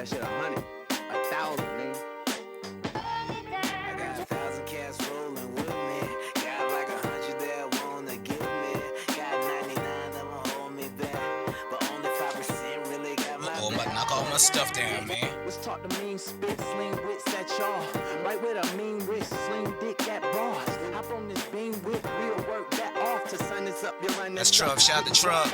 shit 100, 1,000, nigga. I got 1,000 cats rolling with me. Got like 100 that wanna give me. Got 99 of them hold me back, but only 5% really got my back. I'm about to knock all my stuff down, man. Was taught to mean spit, sling wits at y'all. Right with a mean wrist, sling dick at bars. Hop on this beam with real work that off. To sun is up, you run That's Trub. Shout out to Trub.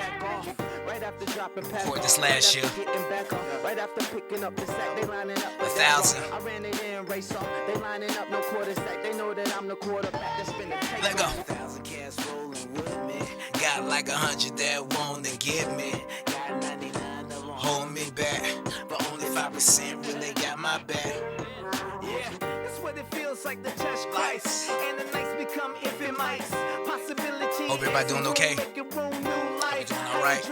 Right after dropping pack For this off, last right year. after getting back off, right after picking up the sack, they lining up the 1,000. I ran it in, race off, they lining up no quarter sack. They know that I'm the quarterback that's spin the take. Let go. 1,000 cats rolling with me. Got like 100 that wanna give me. Got 99 of them Hold me back, but only 5% really got my back. Yeah, that's what it feels like to touch Christ. And the nights become infant mice. Possibility. Hope everybody doing okay. Making room, new life. Doing all right.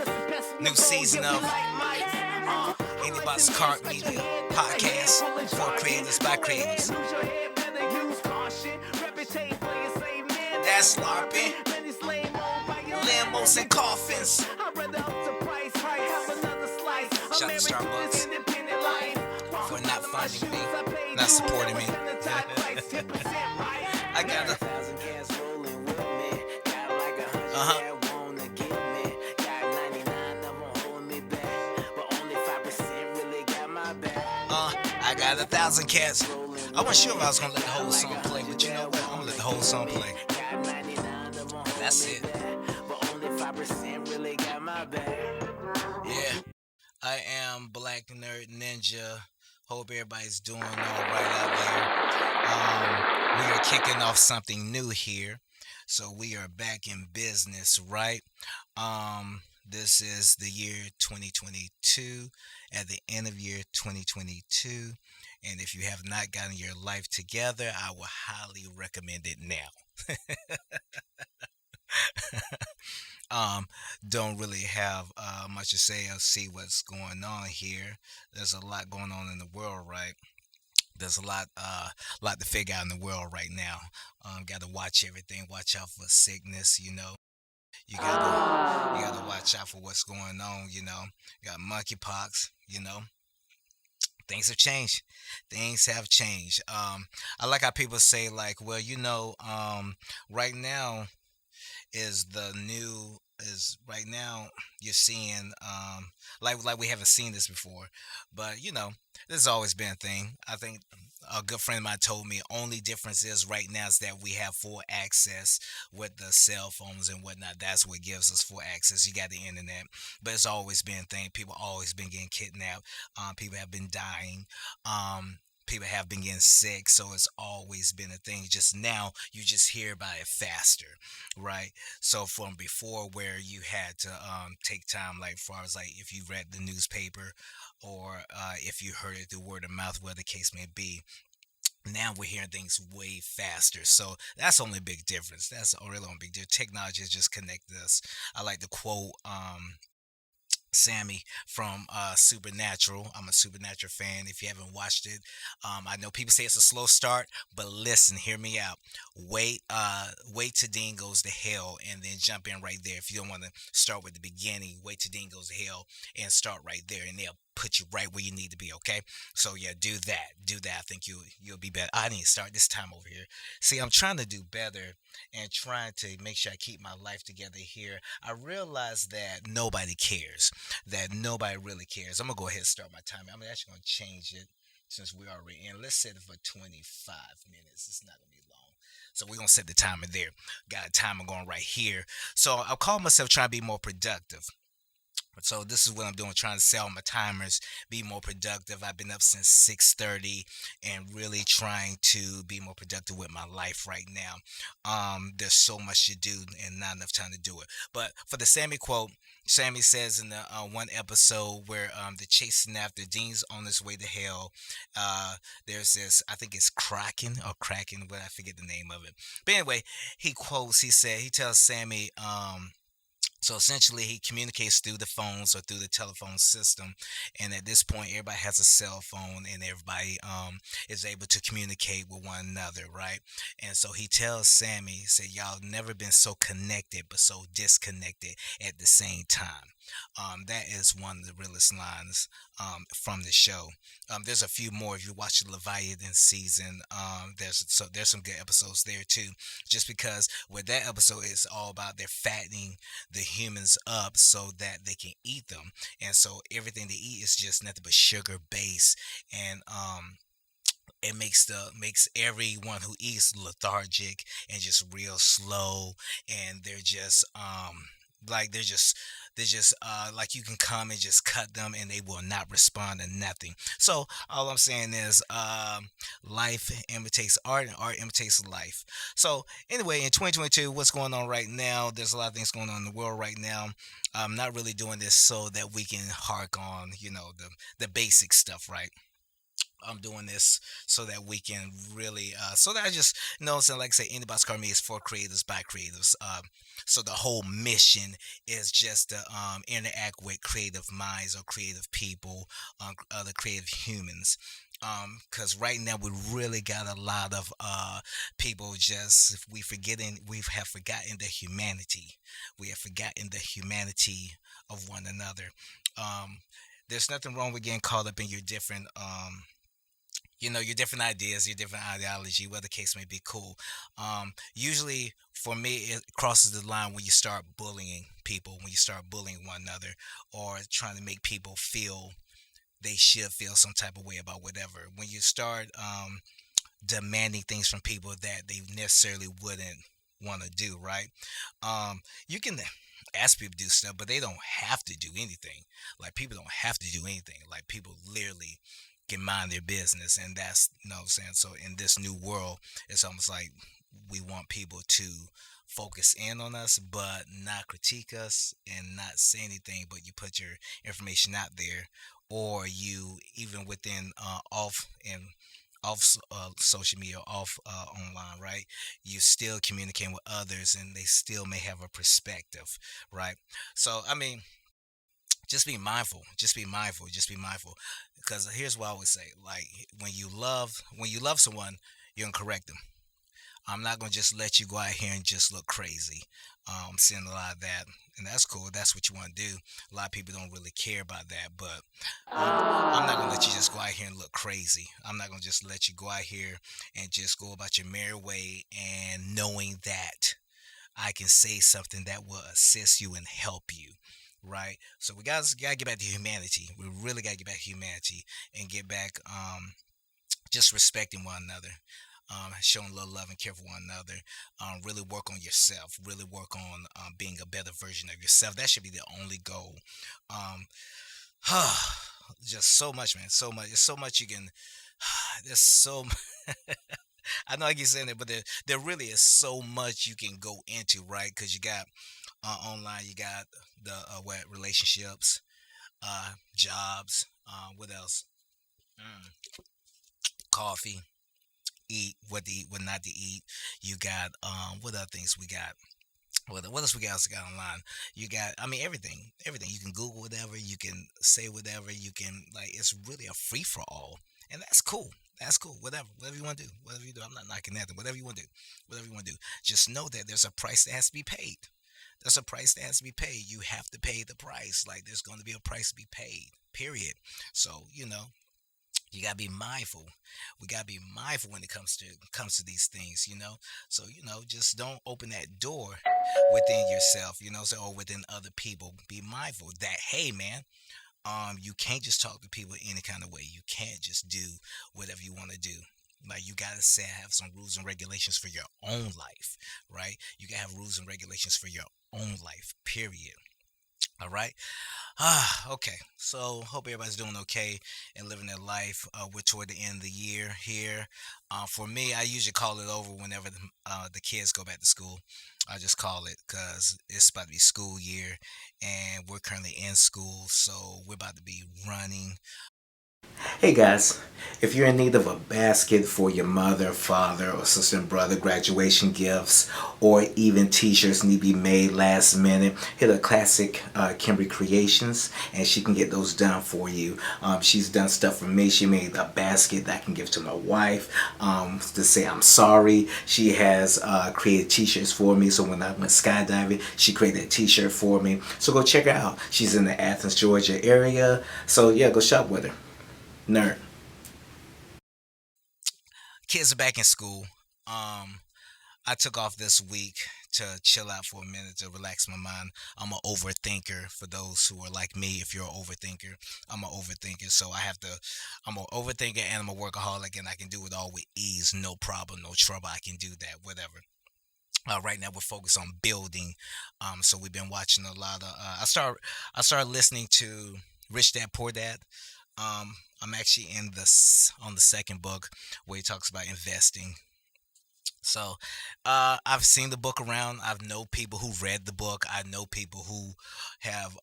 New season of Anybody's Cart Media podcast for creators by creators. That's LARPing, limos and coffins. Shout out to Starbucks for not funding me, not supporting me. I got a 1,000 cats rolling with me. Got like 100 that wanna give me. Got 99 of them hold me back, but only 5% really got my back. I got 1,000 cats. I wasn't sure if I was gonna let the whole song play, but you know what? I'm gonna let the whole song play. Got 99 of them That's hold it. me back, but only 5% really got my back. Yeah, I am Black Nerd Ninja. Hope everybody's doing all right out there. We are kicking off something new here, so we are back in business, right? This is the year 2022, at the end of year 2022, and if you have not gotten your life together, I will highly recommend it now. Don't really have much to say or see what's going on here. There's a lot going on in the world, right? There's a lot to figure out in the world right now. Got to watch everything. Watch out for sickness. You gotta watch out for what's going on. You got monkeypox. Things have changed. Things have changed. I like how people say like, well, right now is the new is right now you're seeing like we haven't seen this before, but this has always been a thing. I think a good friend of mine told me only difference is right now is that we have full access with the cell phones and whatnot. That's what gives us full access. You got the internet, but it's always been a thing. People always been getting kidnapped. People have been dying. People have been getting sick, so it's always been a thing. Just now you just hear about it faster, right? So from before where you had to take time, like far as like if you read the newspaper or if you heard it through word of mouth, whatever the case may be. Now we're hearing things way faster, so that's only a big difference. That's a really only big difference. Technology has just connected us. I like to quote Sammy from Supernatural. I'm a Supernatural fan. If you haven't watched it, I know people say it's a slow start, but listen, hear me out. Wait till Dean goes to hell, and then jump in right there. If you don't want to start with the beginning, wait till Dean goes to hell and start right there, and they'll put you right where you need to be. Okay, so yeah, do that. I think you'll be better. I need to start this time over here. See, I'm trying to do better and trying to make sure I keep my life together here. I realize that nobody cares. That nobody really cares. I'm gonna go ahead and start my timer. I'm actually gonna change it since we're already in. Let's set it for 25 minutes. It's not gonna be long. So we're gonna set the timer there. Got a timer going right here. So I'll call myself trying to be more productive. So this is what I'm doing, trying to sell my timers, be more productive. I've been up since 6:30 and really trying to be more productive with my life right now. There's so much to do and not enough time to do it. But for the Sammy quote, Sammy says in the one episode where they're chasing after Dean's on his way to hell. There's this, I think it's Kraken, but I forget the name of it. But anyway, he tells Sammy, So essentially, he communicates through the phones or through the telephone system. And at this point, everybody has a cell phone, and everybody is able to communicate with one another, right? And so he tells Sammy, he said, "Y'all never been so connected, but so disconnected at the same time." That is one of the realest lines from the show. There's a few more. If you watch the Leviathan season, there's some good episodes there too. Just because with that episode, it's all about they're fattening the humans up so that they can eat them, and so everything they eat is just nothing but sugar base, and it makes everyone who eats lethargic and just real slow, and they're just like you can come and just cut them and they will not respond to nothing. So all I'm saying is life imitates art and art imitates life. So anyway, in 2022, what's going on right now? There's a lot of things going on in the world right now. I'm not really doing this so that we can hark on, the basic stuff, right? I'm doing this so that we can really, so that I just know, so like I say, anybody's car me is for creators by creators. So the whole mission is just to interact with creative minds or creative people, other creative humans. Because right now we really got a lot of people just we have forgotten the humanity. We have forgotten the humanity of one another. Um, there's nothing wrong with getting caught up in your different your different ideas, your different ideology, whatever the case may be, cool. Usually, for me, it crosses the line when you start bullying people, when you start bullying one another, or trying to make people feel they should feel some type of way about whatever. When you start demanding things from people that they necessarily wouldn't want to do, right? You can ask people to do stuff, but they don't have to do anything. Like people don't have to do anything. Like people literally can mind their business, and that's what I'm saying. So in this new world, it's almost like we want people to focus in on us, but not critique us and not say anything. But you put your information out there, or you even within off social media, off online, right? You still communicating with others, and they still may have a perspective, right? So I mean, just be mindful. Just be mindful. Just be mindful. Because here's what I would say: like when you love someone, you're gonna correct them. I'm not gonna just let you go out here and just look crazy. I'm seeing a lot of that, and that's cool. That's what you want to do. A lot of people don't really care about that, but I'm not gonna let you just go out here and look crazy. I'm not gonna just let you go out here and just go about your merry way, and knowing that I can say something that will assist you and help you. Right. So we gotta get back to humanity. We really gotta get back to humanity and get back just respecting one another. Showing a little love and care for one another. Really work on yourself. Really work on being a better version of yourself. That should be the only goal. Um, just so much, man. So much. There's so much you can. There's so. I know I keep saying it, but there really is so much you can go into, right? Because you got online, you got the what relationships, jobs, what else? Mm, coffee, what to eat, what not to eat. You got what other things we got? What else we got? Else got online? You got, I mean, everything. You can Google whatever, you can say whatever, you can like. It's really a free for all, and that's cool. That's cool. Whatever you want to do, whatever you do. I'm not knocking that. Whatever you want to do, whatever you want to do. Just know that there's a price that has to be paid. There's a price that has to be paid. You have to pay the price. Like there's going to be a price to be paid. Period. So you gotta be mindful. We gotta be mindful when it comes to these things. So just don't open that door within yourself. So or within other people. Be mindful that hey, man, you can't just talk to people any kind of way. You can't just do whatever you want to do. Like you gotta say have some rules and regulations for your own life, right? You gotta have rules and regulations for your own life. Period. All right. Okay. So hope everybody's doing okay and living their life. We're toward the end of the year here. For me, I usually call it over whenever the kids go back to school. I just call it because it's about to be school year, and we're currently in school, so we're about to be running. Hey guys, if you're in need of a basket for your mother, father, or sister and brother graduation gifts, or even t-shirts need to be made last minute, hit a classic Kimberly Creations and she can get those done for you. She's done stuff for me. She made a basket that I can give to my wife to say I'm sorry. She has created t-shirts for me, so when I went skydiving, she created a t-shirt for me. So go check her out. She's in the Athens, Georgia area. So yeah, go shop with her. Nerd. Kids are back in school. Um, I took off this week to chill out for a minute to relax my mind. I'm an overthinker. For those who are like me, if you're an overthinker, I'm an overthinker. So I'm an overthinker and I'm a workaholic, and I can do it all with ease, no problem, no trouble. I can do that, whatever. Right now we're focused on building. So we've been watching a lot of. I started listening to Rich Dad Poor Dad. I'm actually on the second book where he talks about investing. So, I've seen the book around. I've know people who read the book. I know people have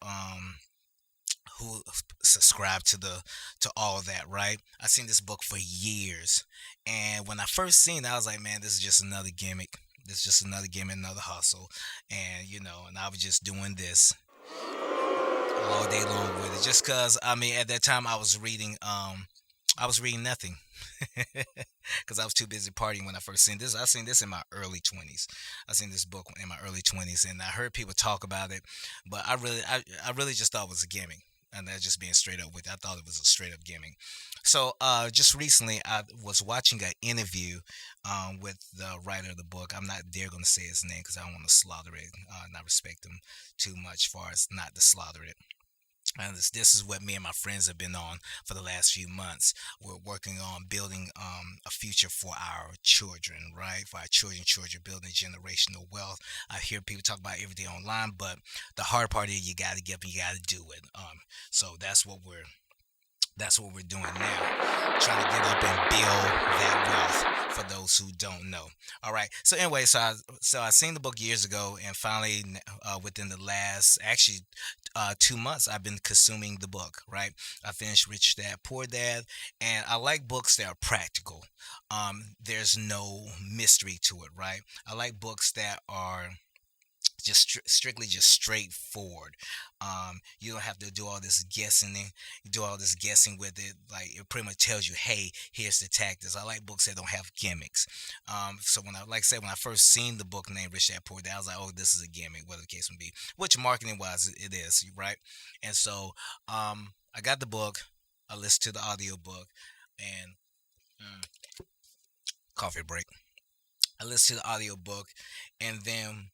who subscribe to all of that. Right? I've seen this book for years, and when I first seen it, I was like, man, this is just another gimmick. This is just another gimmick, another hustle, and and I was just doing this all day long with it. Just cause I mean, at that time I was reading nothing because I was too busy partying when I first seen this. I seen this in my early 20s. I seen this book in my early 20s, and I heard people talk about it, but I really just thought it was a gimmick. And that's just being straight up with you. I thought it was a straight up gimmick. So just recently, I was watching an interview with the writer of the book. I'm not dare going to say his name because I don't want to slaughter it. And I respect him too much, far as not to slaughter it. And this is what me and my friends have been on for the last few months. We're working on building a future for our children, right? For our children, building generational wealth. I hear people talk about everything online, but the hard part is you got to get up and you got to do it. So that's what we're doing now. Trying to get up and build that wealth for those who don't know. All right. So anyway, so I seen the book years ago, and finally, within the last actually 2 months, I've been consuming the book. Right. I finished Rich Dad Poor Dad, and I like books that are practical. There's no mystery to it. Right. I like books that are just strictly just straightforward. You don't have to do all this guessing do all this guessing with it. Like, it pretty much tells you, hey, here's the tactics. I like books that don't have gimmicks. So when I like I said, when I first seen the book named Rich Dad Poor Dad, I was like, oh, this is a gimmick, whatever the case may be, which marketing wise it is, right? And so I got the book, I listened to the audio book, and mm, coffee break, I listened to the audio book, and then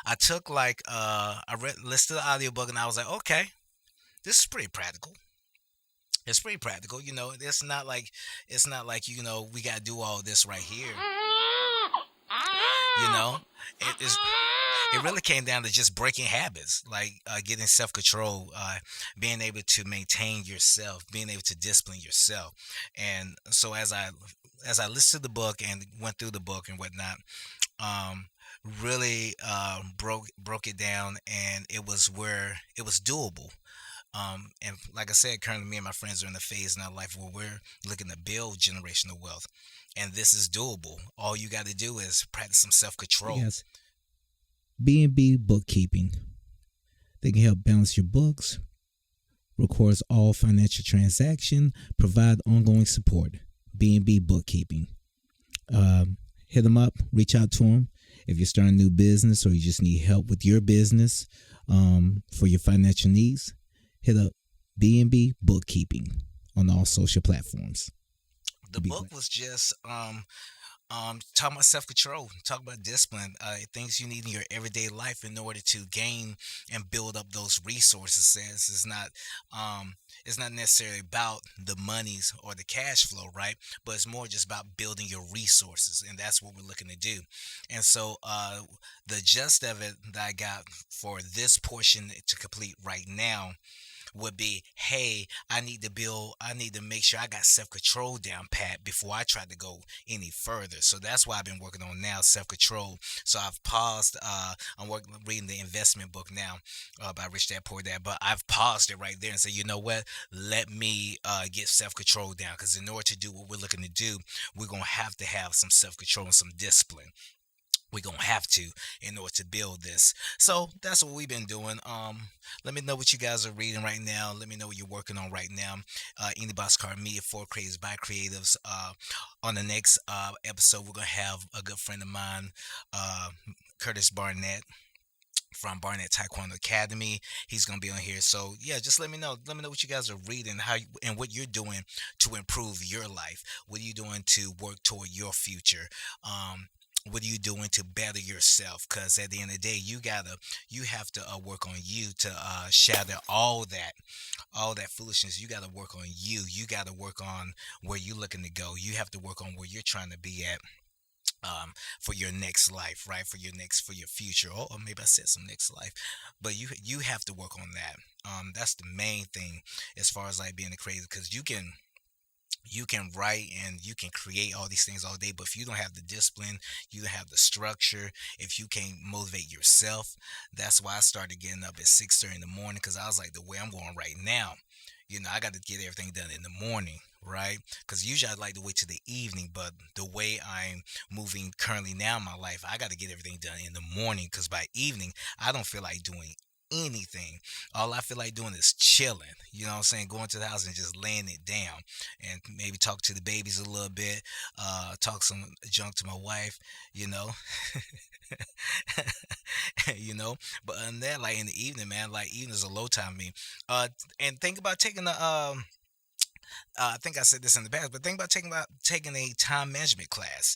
I took like I read listened to the audiobook, and I was like, okay, this is pretty practical. It's pretty practical, it's not like we gotta do all this right here. You know, it is. It really came down to just breaking habits, like getting self control, being able to maintain yourself, being able to discipline yourself. And so as I listened to the book and went through the book and whatnot, um, really broke it down, and it was doable. And like I said, currently me and my friends are in the phase in our life where we're looking to build generational wealth, and this is doable. All you got to do is practice some self control. Yes, B&B Bookkeeping. They can help balance your books, records all financial transaction, provide ongoing support. B&B Bookkeeping. Hit them up, reach out to them. If you're starting a new business or you just need help with your business for your financial needs, hit up B&B Bookkeeping on all social platforms. The Be book glad. was just talking about self control, talking about discipline, things you need in your everyday life in order to gain and build up those resources. Says it's not necessarily about the monies or the cash flow, right? But it's more just about building your resources, and that's what we're looking to do. And so, the gist of it that I got for this portion to complete right now would be, hey, I need to make sure I got self control down pat before I try to go any further. So that's why I've been working on now, self control. So I've paused. Reading the investment book now by Rich Dad Poor Dad, but I've paused it right there and said, you know what? Let me get self control down, because in order to do what we're looking to do, we're gonna have to have some self control and some discipline. We're gonna have to in order to build this. So that's what we've been doing. Let me know what you guys are reading right now. Let me know what you're working on right now. Indie Boxcar Media, for creatives by creatives. On the next episode, we're gonna have a good friend of mine, uh, Curtis Barnett from Barnett Taekwondo Academy. He's gonna be on here. So yeah, just let me know. Let me know what you guys are reading, and what you're doing to improve your life. What are you doing to work toward your future? What are you doing to better yourself? Because at the end of the day, you have to work on you to shatter all that foolishness. You got to work on you. You got to work on where you're looking to go. You have to work on where you're trying to be at, for your next life, right? For your future. Or maybe I said some next life, but you have to work on that. That's the main thing as far as like being a creative, because you can write and you can create all these things all day, but if you don't have the discipline, you don't have the structure, if you can't motivate yourself. That's why I started getting up at 6:30 in the morning, because I was like, the way I'm going right now, I got to get everything done in the morning, right? Because usually I like to wait to the evening, but the way I'm moving currently now in my life, I got to get everything done in the morning, because by evening, I don't feel like doing anything. All I feel like doing is chilling. You know what I'm saying? Going to the house and just laying it down, and maybe talk to the babies a little bit, talk some junk to my wife, you know. you know. But other than that, like in the evening, man, like evening is a low time for me. And think about taking I think I said this in the past, but think about taking a time management class.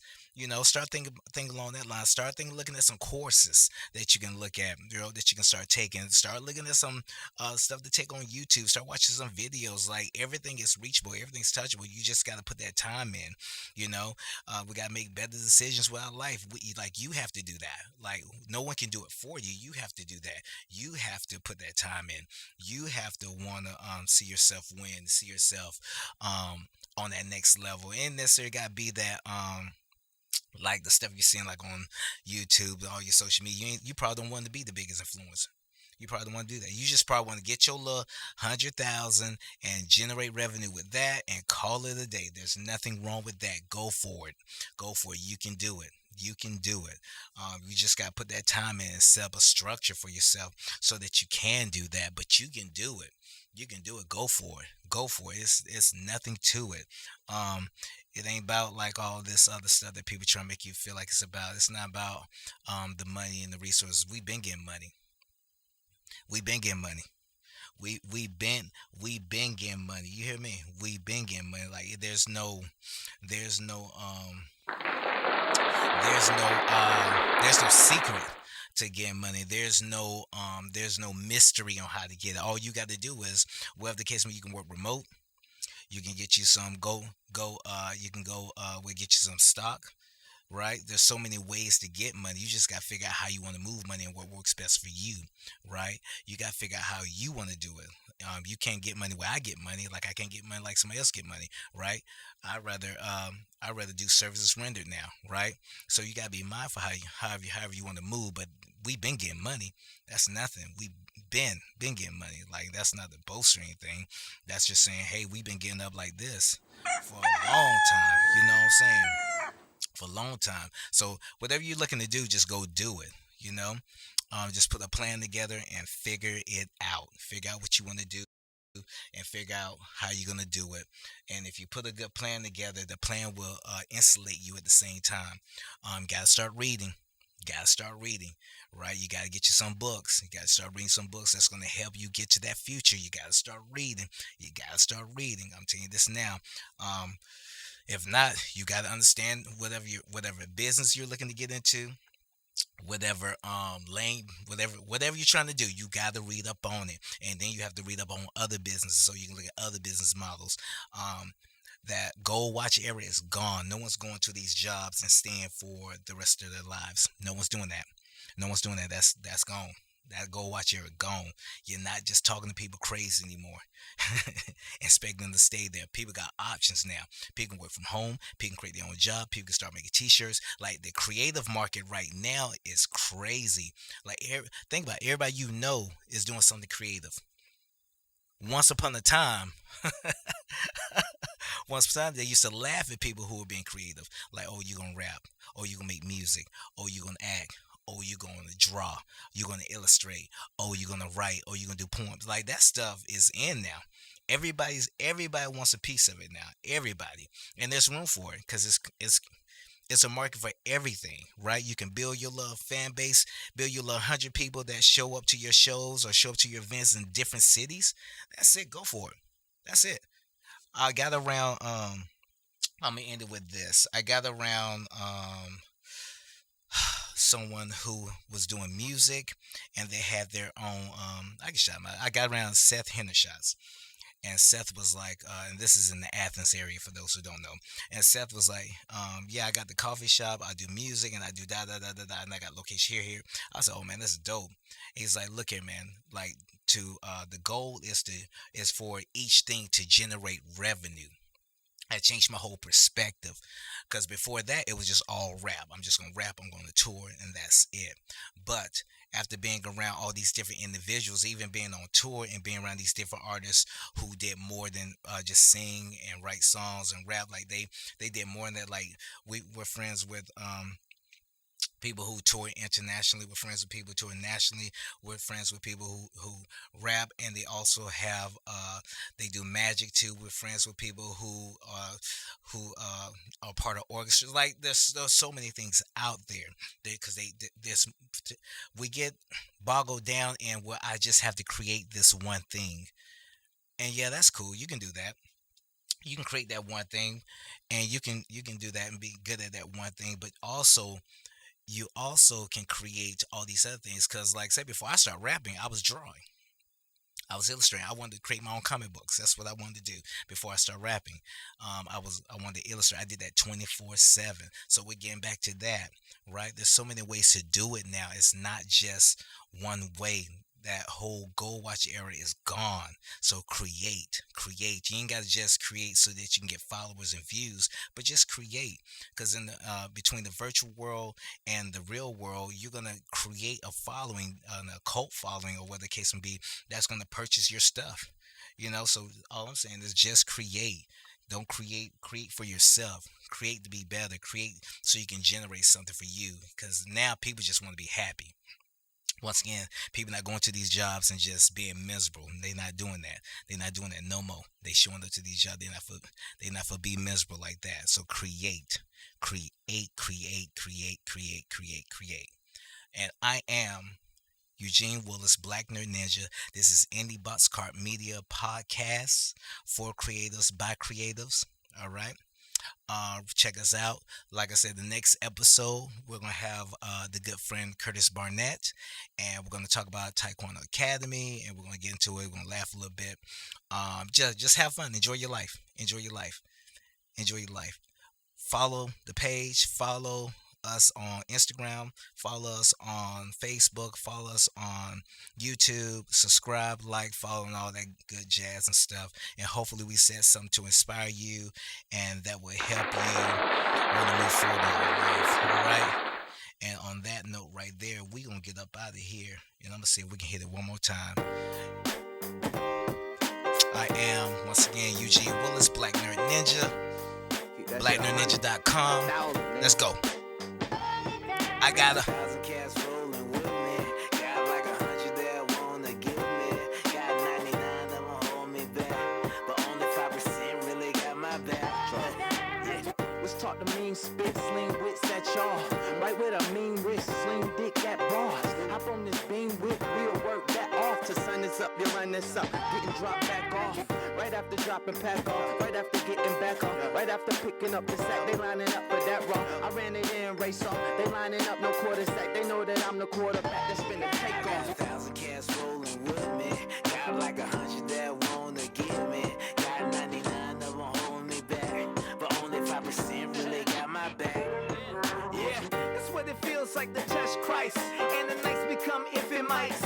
Start thinking along that line. Start thinking, looking at some courses that you can look at. That you can start taking. Start looking at some stuff to take on YouTube. Start watching some videos. Like, everything is reachable, everything's touchable. You just got to put that time in. We got to make better decisions with our life. Like, you have to do that. Like, no one can do it for you. You have to do that. You have to put that time in. You have to want to see yourself win, see yourself on that next level. And necessarily got to be that like the stuff you're seeing like on YouTube, all your social media. You probably don't want to be the biggest influencer. You probably don't want to do that. You just probably want to get your little 100,000 and generate revenue with that and call it a day. There's nothing wrong with that. Go for it. Go for it. You can do it. You can do it. You just got to put that time in and set up a structure for yourself so that you can do that. But you can do it. You can do it. Go for it. Go for it. It's nothing to it. It ain't about like all this other stuff that people try to make you feel like it's about. It's not about the money and the resources. We've been getting money. We've been getting money. We been getting money. You hear me? We've been getting money. Like, there's no there's no secret to getting money. There's no mystery on how to get it. All you got to do is, whatever the case may be, you can work remote. You can get you some go you can go we'll get you some stock, right? There's so many ways to get money. You just got to figure out how you want to move money and what works best for you, right? You got to figure out how you want to do it. You can't get money where I get money. Like, I can't get money like somebody else get money, right? I'd rather do services rendered now, right? So you got to be mindful however you want to move. But we've been getting money. That's nothing. We've been getting money. Like, that's not the boast or anything. That's just saying, hey, we've been getting up like this for a long time. You know what I'm saying? For a long time. So whatever you're looking to do, just go do it. Just put a plan together and figure it out. Figure out what you want to do and figure out how you're going to do it. And if you put a good plan together, the plan will insulate you at the same time. Got to start reading. Gotta start reading, right? You gotta get you some books. You gotta start reading some books that's gonna help you get to that future. You gotta start reading. You gotta start reading. I'm telling you this now. If not, you gotta understand whatever business you're looking to get into, whatever lane, whatever you're trying to do, you got to read up on it. And then you have to read up on other businesses so you can look at other business models. That gold watch area is gone. No one's going to these jobs and staying for the rest of their lives. No one's doing that. No one's doing that. That's gone. That go watch area gone. You're not just talking to people crazy anymore, expecting them to stay there. People got options now. People can work from home. People can create their own job. People can start making T-shirts. Like the creative market right now is crazy. Like think about it, everybody you know is doing something creative. Once upon a time, once upon a time, they used to laugh at people who were being creative. Like, oh, you gonna rap? Oh, you gonna make music? Oh, you gonna act? Oh, you gonna draw? You gonna illustrate? Oh, you gonna write? Oh, you gonna do poems? Like that stuff is in now. Everybody wants a piece of it now. Everybody, and there's room for it because it's a market for everything, right? You can build your little fan base, build your little 100 people that show up to your shows or show up to your events in different cities. That's it. Go for it. That's it. I got around. I'm gonna end it with this. I got around someone who was doing music, and they had their own. I can shout him out. I got around Seth Hendershots. And Seth was like, and this is in the Athens area for those who don't know. And Seth was like, yeah, I got the coffee shop, I do music, and I do da da da da da, and I got location here. I said, oh man, this is dope. He's like, look here, man. Like the goal is for each thing to generate revenue. I changed my whole perspective because before that it was just all rap. I'm just gonna rap. I'm going to tour, and that's it. But after being around all these different individuals, even being on tour and being around these different artists who did more than just sing and write songs and rap, like they did more than that. Like we were friends with people who tour internationally. We're friends with people who tour nationally. We're friends with people who rap, and they also have they do magic too. We're friends with people who are part of orchestras. Like there's so many things out there because there's we get boggled down in where I just have to create this one thing. And yeah, that's cool. You can do that. You can create that one thing, and you can do that and be good at that one thing. But also you also can create all these other things because like I said before I start rapping, I was drawing, I was illustrating. I wanted to create my own comic books. That's what I wanted to do before I start rapping. I wanted to illustrate. I did that 24/7. So we're getting back to that, right? There's so many ways to do it now. It's not just one way. That whole go watch era is gone. So create. You ain't got to just create so that you can get followers and views, but just create. Because in the between the virtual world and the real world, you're gonna create a following, a cult following, or whatever the case may be. That's gonna purchase your stuff. So all I'm saying is just create. Don't create for yourself. Create to be better. Create so you can generate something for you. Because now people just want to be happy. Once again, people not going to these jobs and just being miserable. They're not doing that. They're not doing that no more. They showing up to these jobs. They're not for being miserable like that. So create. And I am Eugene Willis, Black Nerd Ninja. This is Indie Boxcart Media Podcast for creatives by creatives. All right. Check us out. Like I said, the next episode we're gonna have the good friend Curtis Barnett, and we're gonna talk about Taekwondo Academy, and we're gonna get into it. We're gonna laugh a little bit. Just have fun. Enjoy your life. Enjoy your life. Enjoy your life. Follow the page. Follow us on Instagram. Follow us on Facebook. Follow us on YouTube. Subscribe, like, follow, and all that good jazz and stuff. And hopefully we said something to inspire you, and that will help you want to move forward in your life. All right. And on that note right there, we're going to get up out of here. And I'm going to see if we can hit it one more time. I am, once again, Eugene Willis, Black Nerd Ninja. BlackNerdNinja.com. Let's go. I gotta. Thousand cats rolling with me. Got like 100 that wanna give me. Got 99 that won't hold me back. But only 5% really got my back. Was taught to mean spit, sling wits at y'all. Right with a mean wrist, sling dick at bars. Hop on this beam with real work that off. To sun is up, you run this up, getting dropped back off. Right after dropping pack off, right after getting back off, right after picking up the sack, they lining up for that raw. I ran it in, race off, they lining up, no quarter sack. They know that I'm the quarterback that's finna take off. 1,000 cats rolling with me. Got like 100 that wanna give me. Got 99 that won't hold me back. But only 5% really got my back. Yeah, that's what it feels like to touch Christ. And the nights become infant mice.